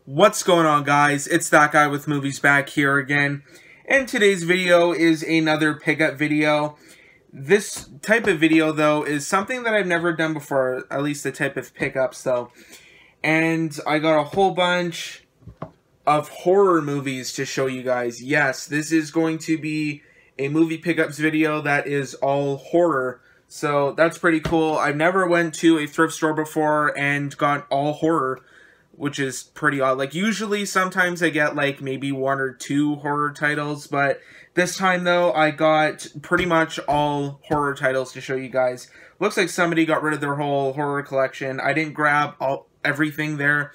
What's going on, guys? It's that guy with movies back here again, and today's video is another pickup video. This type of video, though, is something that I've never done before, at least the type of pickups, though. And I got a whole bunch of horror movies to show you guys. Yes, this is going to be a movie pickups video that is all horror. So that's pretty cool. I've never went to a thrift store before and got all horror, which is pretty odd. Like, usually, sometimes I get, like, maybe one or two horror titles, but this time, though, I got pretty much all horror titles to show you guys. Looks like somebody got rid of their whole horror collection. I didn't grab everything there.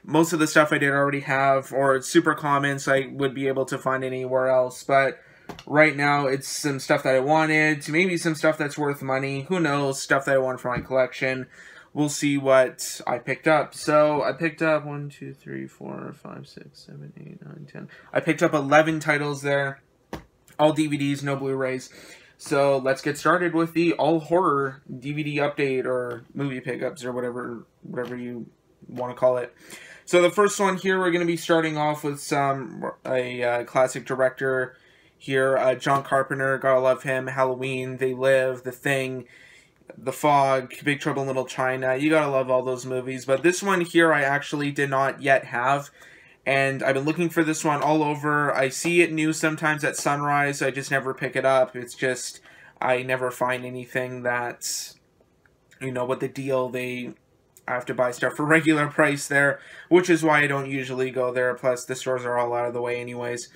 Most of the stuff I did already have, or it's super common, so I would be able to find anywhere else, but right now, it's some stuff that I wanted, maybe some stuff that's worth money, who knows, stuff that I want for my collection. We'll see what I picked up. So, I picked up 1, 2, 3, 4, 5, 6, 7, 8, 9, 10. I picked up 11 titles there. All DVDs, no Blu-rays. So, let's get started with the all-horror DVD update, or movie pickups, or whatever you want to call it. So, the first one here, we're going to be starting off with a classic director here. John Carpenter, gotta love him. Halloween, They Live, The Thing, The Fog, Big Trouble in Little China. You gotta love all those movies. But this one here I actually did not yet have. And I've been looking for this one all over. I see it new sometimes at Sunrise. I just never pick it up. It's just, I never find anything that's, you know, with the deal. I have to buy stuff for regular price there, which is why I don't usually go there. Plus, the stores are all out of the way anyways.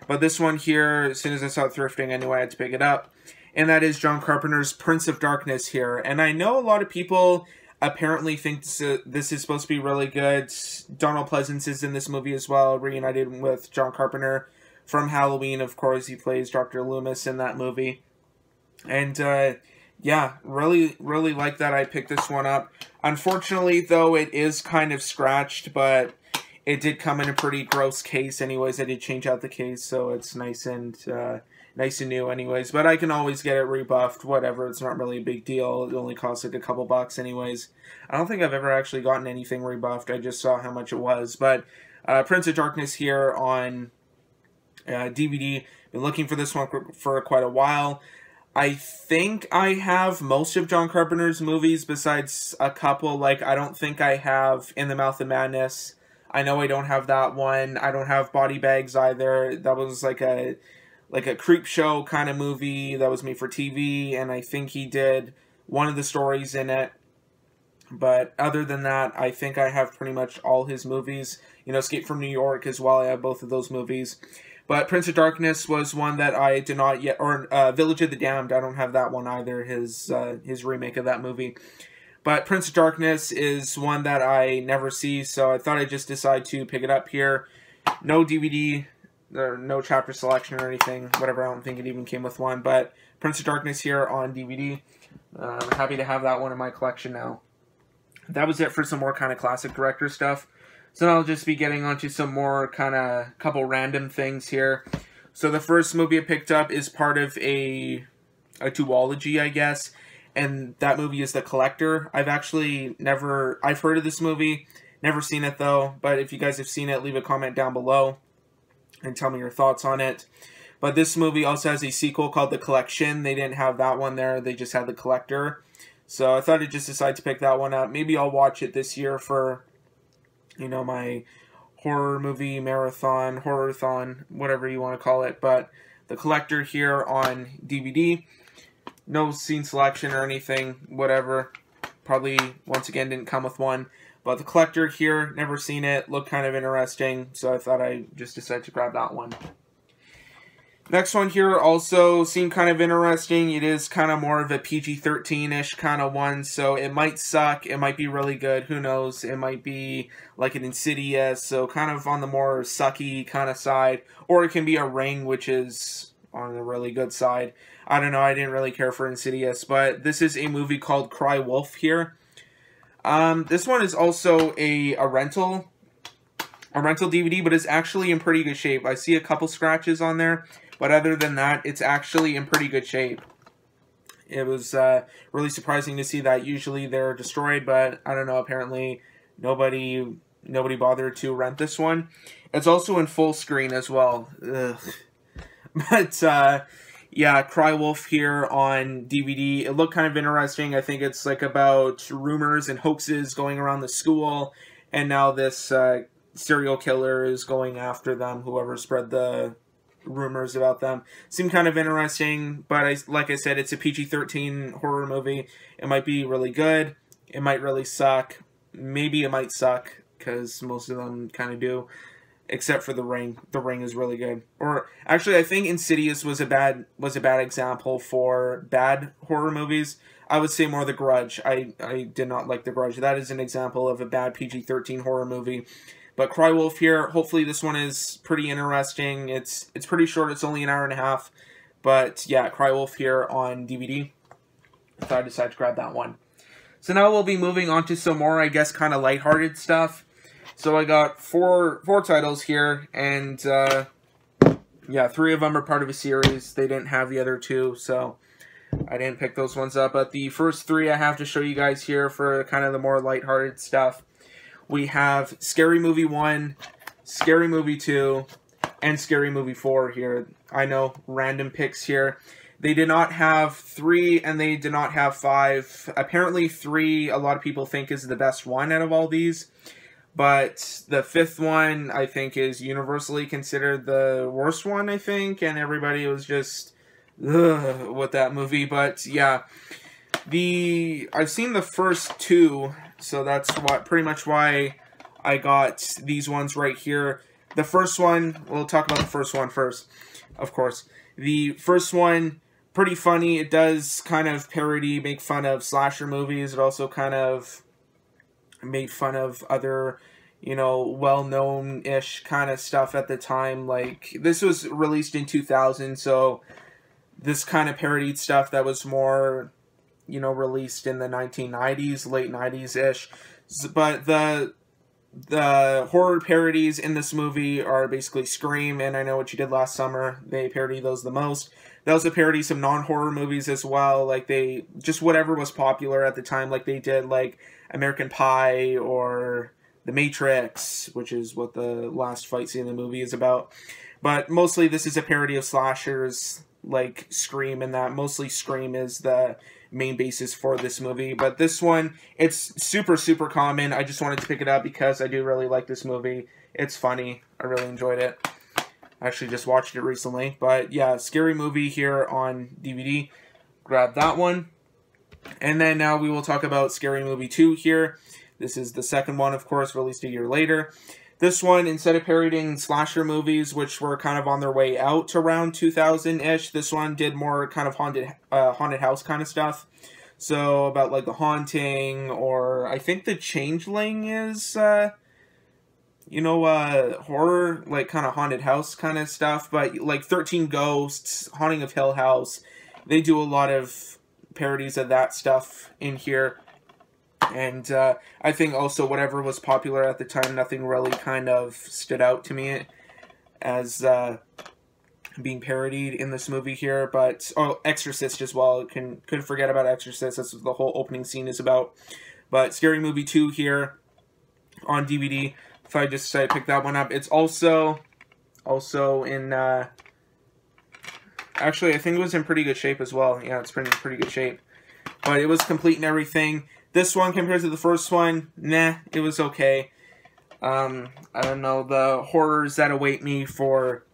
But this one here, as soon as I saw it thrifting anyway, I had to pick it up. And that is John Carpenter's Prince of Darkness here. And I know a lot of people apparently think this is supposed to be really good. Donald Pleasence is in this movie as well, reunited with John Carpenter from Halloween. Of course, he plays Dr. Loomis in that movie. And, yeah, really like that I picked this one up. Unfortunately, though, it is kind of scratched, but it did come in a pretty gross case anyways. I did change out the case, so it's nice and new anyways. But I can always get it rebuffed, whatever. It's not really a big deal. It only costs like a couple bucks anyways. I don't think I've ever actually gotten anything rebuffed. I just saw how much it was. But Prince of Darkness here on DVD. Been looking for this one for quite a while. I think I have most of John Carpenter's movies besides a couple. Like, I don't think I have In the Mouth of Madness. I know I don't have that one. I don't have Body Bags either. That was like a creep show kind of movie that was made for TV, and I think he did one of the stories in it. But other than that, I think I have pretty much all his movies. You know, Escape from New York as well. I have both of those movies. But Prince of Darkness was one that I did not yet, or Village of the Damned. I don't have that one either. His remake of that movie. But Prince of Darkness is one that I never see, so I thought I'd just decide to pick it up here. No DVD, or no chapter selection or anything, whatever. I don't think it even came with one, but Prince of Darkness here on DVD. I'm happy to have that one in my collection now. That was it for some more kind of classic director stuff. So now I'll just be getting onto some more kind of couple random things here. So the first movie I picked up is part of a duology, I guess. And that movie is The Collector. I've heard of this movie, never seen it though, but if you guys have seen it, leave a comment down below and tell me your thoughts on it. But this movie also has a sequel called The Collection. They didn't have that one there, they just had The Collector. So I thought I'd just decide to pick that one up. Maybe I'll watch it this year for, you know, my horror movie marathon, horror-thon, whatever you want to call it. But The Collector here on DVD. No scene selection or anything, whatever. Probably, once again, didn't come with one. But The Collector here, never seen it, looked kind of interesting, so I thought I'd just decide to grab that one. Next one here also seemed kind of interesting. It is kind of more of a PG-13-ish kind of one, so it might suck, it might be really good, who knows. It might be like an Insidious, so kind of on the more sucky kind of side. Or it can be a Ring, which is on the really good side. I don't know, I didn't really care for Insidious, but this is a movie called Cry Wolf here. This one is also a rental DVD, but it's actually in pretty good shape. I see a couple scratches on there, but other than that, it's actually in pretty good shape. It was really surprising to see that. Usually they're destroyed, but I don't know, apparently nobody nobody bothered to rent this one. It's also in full screen as well. Ugh. But, yeah, Cry Wolf here on DVD. It looked kind of interesting. I think it's like about rumors and hoaxes going around the school, and now this serial killer is going after them, whoever spread the rumors about them. Seemed kind of interesting, but like I said, it's a PG-13 horror movie. It might be really good. It might really suck. Maybe it might suck, because most of them kind of do. Except for The Ring. The Ring is really good. Or actually, I think Insidious was a bad example for bad horror movies. I would say more The Grudge. I did not like The Grudge. That is an example of a bad PG-13 horror movie. But Cry Wolf here, hopefully this one is pretty interesting. It's pretty short. It's only an hour and a half. But yeah, Cry Wolf here on DVD. So I decided to grab that one. So now we'll be moving on to some more, I guess, kind of lighthearted stuff. So I got four titles here, and yeah, 3 of them are part of a series. They didn't have the other 2, so I didn't pick those ones up. But the first 3 I have to show you guys here for kind of the more lighthearted stuff. We have Scary Movie 1, Scary Movie 2, and Scary Movie 4 here. I know, random picks here. They did not have 3, and they did not have 5. Apparently 3, a lot of people think is the best one out of all these. But the 5th one, I think, is universally considered the worst one, I think. And everybody was just, ugh, with that movie. But, yeah. I've seen the first 2, so that's pretty much why I got these ones right here. The first one, we'll talk about the first one first, of course. The first one, pretty funny. It does kind of parody, make fun of slasher movies. It also kind of made fun of other, you know, well-known-ish kind of stuff at the time. Like, this was released in 2000, so this kind of parodied stuff that was more, you know, released in the 1990s, late 90s-ish. But the horror parodies in this movie are basically Scream and I Know What You Did Last Summer. They parody those the most. They also parody some non-horror movies as well. Like, they just whatever was popular at the time. Like, they did, like, American Pie or The Matrix, which is what the last fight scene in the movie is about. But mostly this is a parody of slashers like Scream, and that mostly Scream is the main basis for this movie. But this one, it's super, super common. I just wanted to pick it up because I do really like this movie. It's funny. I really enjoyed it. I actually just watched it recently. But yeah, Scary Movie here on DVD. Grab that one. And then now we will talk about Scary Movie 2 here. This is the second one, of course, released a year later. This one, instead of parodying slasher movies, which were kind of on their way out around 2000-ish, this one did more kind of haunted house kind of stuff. So, about, like, The Haunting, or I think The Changeling is, you know, horror, like, kind of haunted house kind of stuff. But, like, 13 Ghosts, Haunting of Hill House, they do a lot of parodies of that stuff in here. And I think also whatever was popular at the time, nothing really kind of stood out to me as being parodied in this movie here. But, oh, Exorcist as well. Couldn't forget about Exorcist. That's what the whole opening scene is about. But Scary Movie 2 here on DVD. So I just decided to pick that one up. It's also in... actually, I think it was in pretty good shape as well. Yeah, it's pretty good shape. But it was complete and everything. This one, compared to the first one, nah, it was okay. I don't know, the horrors that await me for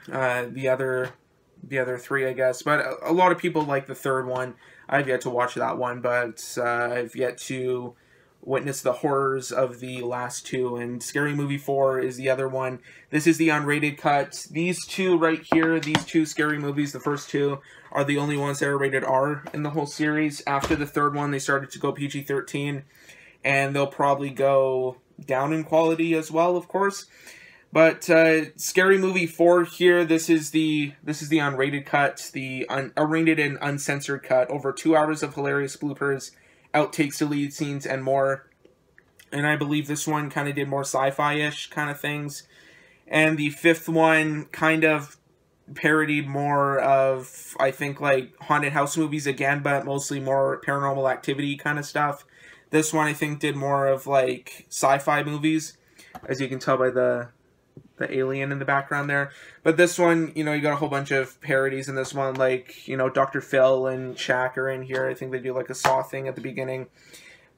the other 3, I guess. But a lot of people like the third one. I've yet to watch that one, but I've yet to witness the horrors of the last 2. And Scary Movie 4 is the other one. This is the unrated cut. These 2 right here, these 2 scary movies, the first 2, are the only ones that are rated R in the whole series. After the third one, they started to go PG-13, and they'll probably go down in quality as well, of course. But Scary Movie 4 here, this is the unrated cut, the unrated and uncensored cut. Over 2 hours of hilarious bloopers, outtakes, deleted scenes, and more. And I believe this one kind of did more sci-fi-ish kind of things. And the 5th one kind of parodied more of, I think, like, haunted house movies again, but mostly more Paranormal Activity kind of stuff. This one, I think, did more of, like, sci-fi movies, as you can tell by the alien in the background there. But this one, you know, you got a whole bunch of parodies in this one, like, you know, Dr. Phil and Shaq are in here. I think they do, like, a Saw thing at the beginning.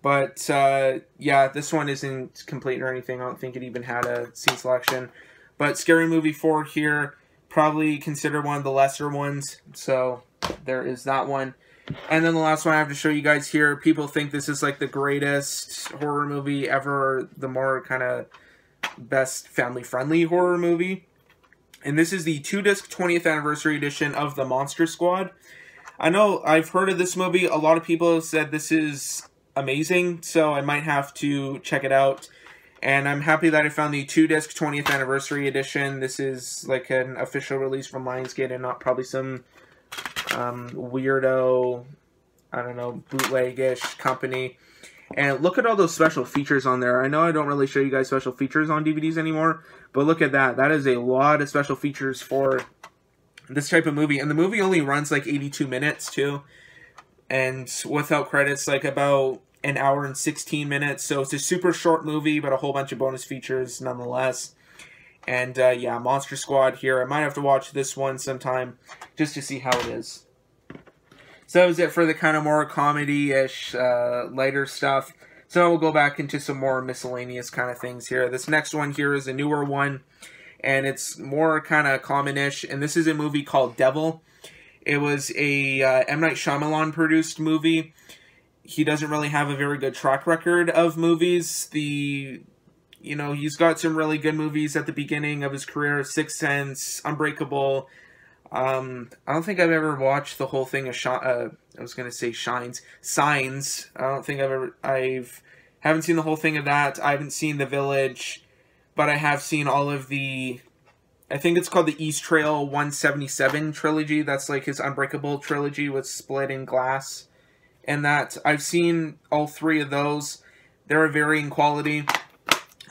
But, yeah, this one isn't complete or anything. I don't think it even had a scene selection. But Scary Movie 4 here, probably considered one of the lesser ones. So, there is that one. And then the last one I have to show you guys here. People think this is, like, the greatest horror movie ever. The more kind of best family-friendly horror movie. And this is the 2-disc 20th anniversary edition of The Monster Squad. I know I've heard of this movie. A lot of people have said this is amazing, so I might have to check it out. And I'm happy that I found the 2-disc 20th anniversary edition. This is like an official release from Lionsgate and not probably some weirdo, I don't know, bootleg-ish company. And look at all those special features on there. I know I don't really show you guys special features on DVDs anymore, but look at that. That is a lot of special features for this type of movie. And the movie only runs like 82 minutes, too. And without credits, like about an hour and 16 minutes. So it's a super short movie, but a whole bunch of bonus features nonetheless. And yeah, Monster Squad here. I might have to watch this one sometime just to see how it is. So that was it for the kind of more comedy-ish, lighter stuff. So we'll go back into some more miscellaneous kind of things here. This next one here is a newer one, and it's more kind of common-ish. And this is a movie called Devil. It was a M. Night Shyamalan produced movie. He doesn't really have a very good track record of movies. You know, he's got some really good movies at the beginning of his career. Sixth Sense, Unbreakable. I don't think I've ever watched the whole thing of Signs. I don't think haven't seen the whole thing of that. I haven't seen The Village, but I have seen all of the, I think it's called the East Trail 177 trilogy. That's like his Unbreakable trilogy with Split and Glass. And that, I've seen all three of those. They're of varying quality.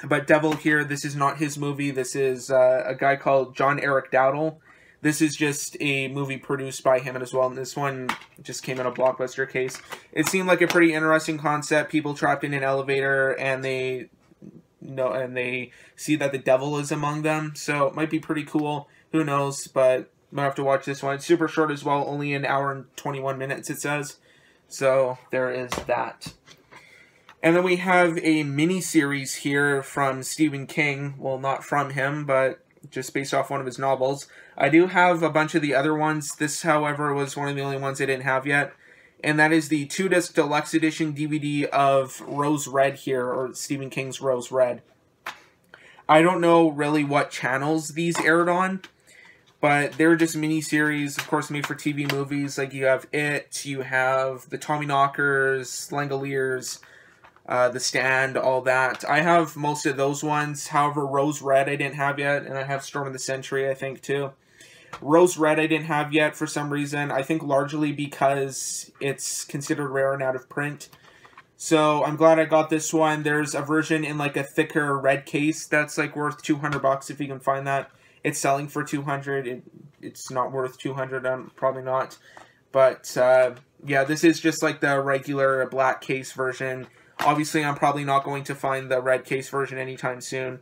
But Devil here, this is not his movie. This is a guy called John Eric Dowdle. This is just a movie produced by him as well, and this one just came in a Blockbuster case. It seemed like a pretty interesting concept. People trapped in an elevator, and they see that the devil is among them. So it might be pretty cool. Who knows? But I'm gonna have to watch this one. It's super short as well, only an hour and 21 minutes. It says. So there is that. And then we have a mini-series here from Stephen King. Well, not from him, but just based off one of his novels. I do have a bunch of the other ones. This, however, was one of the only ones I didn't have yet. And that is the 2-disc deluxe edition DVD of Rose Red here, or Stephen King's Rose Red. I don't know really what channels these aired on, but they're just mini-series, of course, made for TV movies. Like, you have It, you have The Tommyknockers, Langoliers, The Stand, all that. I have most of those ones. However, Rose Red I didn't have yet, and I have Storm of the Century, I think, too. Rose Red I didn't have yet for some reason. I think largely because it's considered rare and out of print. So I'm glad I got this one. There's a version in like a thicker red case that's like worth $200 if you can find that. It's selling for $200. It's not worth $200. Probably not. But yeah, this is just like the regular black case version. Obviously, I'm probably not going to find the red case version anytime soon.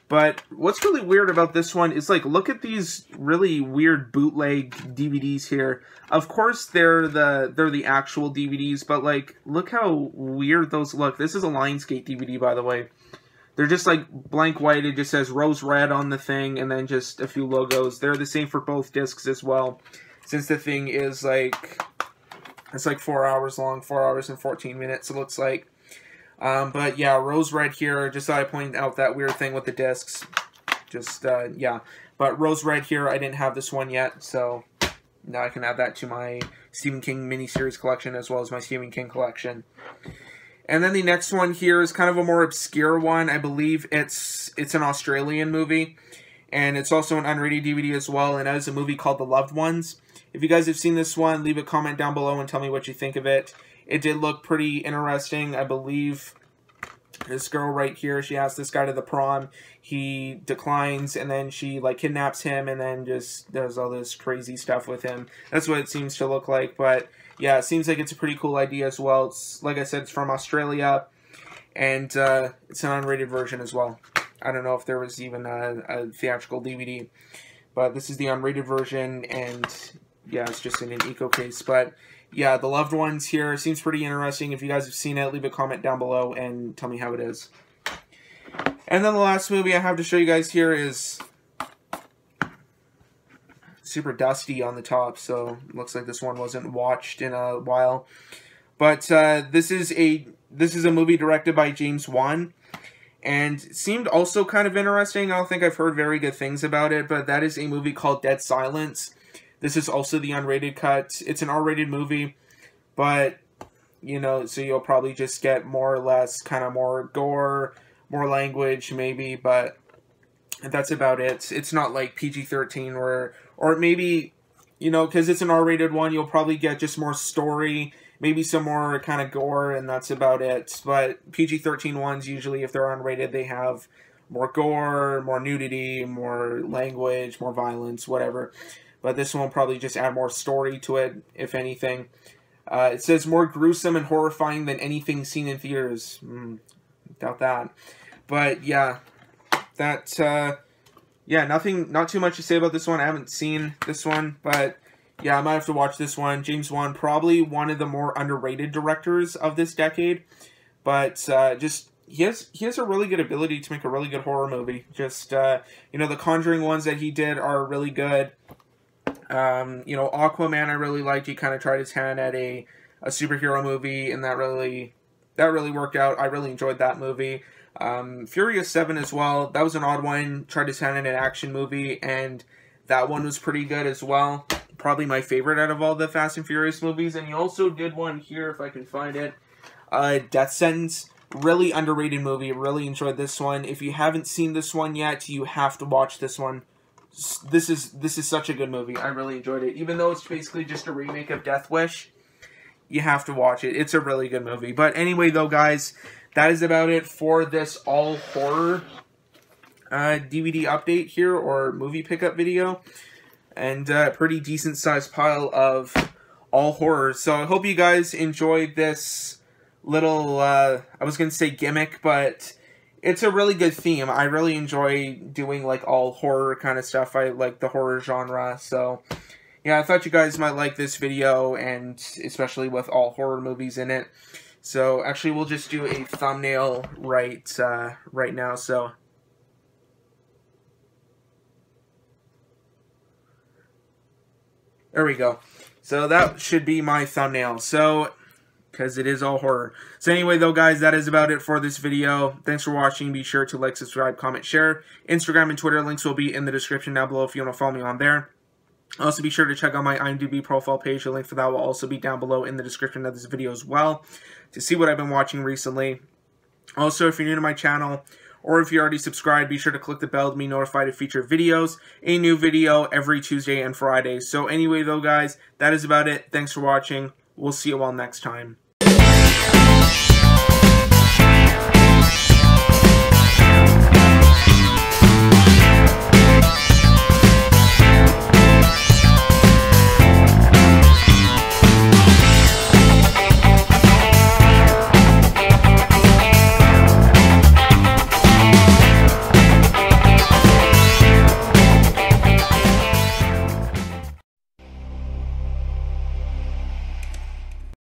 But what's really weird about this one is, like, look at these really weird bootleg DVDs here. Of course, they're the actual DVDs, but, like, look how weird those look. This is a Lionsgate DVD, by the way. They're just, like, blank white. It just says Rose Red on the thing, and then just a few logos. They're the same for both discs as well, since the thing is, like, it's, like, 4 hours long, 4 hours and 14 minutes, it looks like. But yeah, Rose Red here, just thought I'd point out that weird thing with the discs. Just, yeah. But Rose Red here, I didn't have this one yet, so now I can add that to my Stephen King miniseries collection as well as my Stephen King collection. And then the next one here is kind of a more obscure one. I believe it's an Australian movie, and it's also an unrated DVD as well, and it is a movie called The Loved Ones. If you guys have seen this one, leave a comment down below and tell me what you think of it. It did look pretty interesting. I believe this girl right here, she asks this guy to the prom. He declines, and then she, like, kidnaps him and then just does all this crazy stuff with him. That's what it seems to look like, but yeah, it seems like it's a pretty cool idea as well. It's, like I said, it's from Australia, and it's an unrated version as well. I don't know if there was even a theatrical DVD, but this is the unrated version, and yeah, it's just in an eco case. But yeah, The Loved Ones here seems pretty interesting. If you guys have seen it, leave a comment down below and tell me how it is. And then the last movie I have to show you guys here is super dusty on the top, so looks like this one wasn't watched in a while. But this is a movie directed by James Wan, and it seemed also kind of interesting. I don't think I've heard very good things about it, but that is a movie called Dead Silence. This is also the unrated cut. It's an R-rated movie, but you know, so you'll probably just get more or less kind of more gore, more language maybe, but that's about it. It's not like PG-13 or maybe, you know, because it's an R-rated one, you'll probably get just more story, maybe some more kind of gore, and that's about it. But PG-13 ones, usually if they're unrated, they have more gore, more nudity, more language, more violence, whatever. But this one will probably just add more story to it, if anything. It says more gruesome and horrifying than anything seen in theaters. Doubt that. But yeah, that... yeah, not too much to say about this one. I haven't seen this one, but yeah, I might have to watch this one. James Wan, probably one of the more underrated directors of this decade, but just he has a really good ability to make a really good horror movie. Just you know, the Conjuring ones that he did are really good. You know, Aquaman I really liked. He kind of tried his hand at a superhero movie, and that really worked out. I really enjoyed that movie. Furious 7 as well. That was an odd one. Tried his hand in an action movie, and that one was pretty good as well. Probably my favorite out of all the Fast and Furious movies. And he also did one here, if I can find it. Death Sentence. Really underrated movie. Really enjoyed this one. If you haven't seen this one yet, you have to watch this one. This is such a good movie. I really enjoyed it. Even though it's basically just a remake of Death Wish, you have to watch it. It's a really good movie. But anyway, though, guys, that is about it for this all horror DVD update here, or movie pickup video. And a pretty decent sized pile of all horror. So I hope you guys enjoyed this little, I was going to say gimmick, but it's a really good theme. I really enjoy doing like all horror kind of stuff. I like the horror genre. So yeah, I thought you guys might like this video, and especially with all horror movies in it. So actually, we'll just do a thumbnail right now. So there we go. So that should be my thumbnail. So because it is all horror. So anyway, though, guys, that is about it for this video. Thanks for watching. Be sure to like, subscribe, comment, share. Instagram and Twitter links will be in the description down below if you want to follow me on there. Also, be sure to check out my IMDb profile page. A link for that will also be down below in the description of this video as well, to see what I've been watching recently. Also, if you're new to my channel, or if you're already subscribed, be sure to click the bell to be notified of future videos. A new video every Tuesday and Friday. So anyway, though, guys, that is about it. Thanks for watching. We'll see you all next time.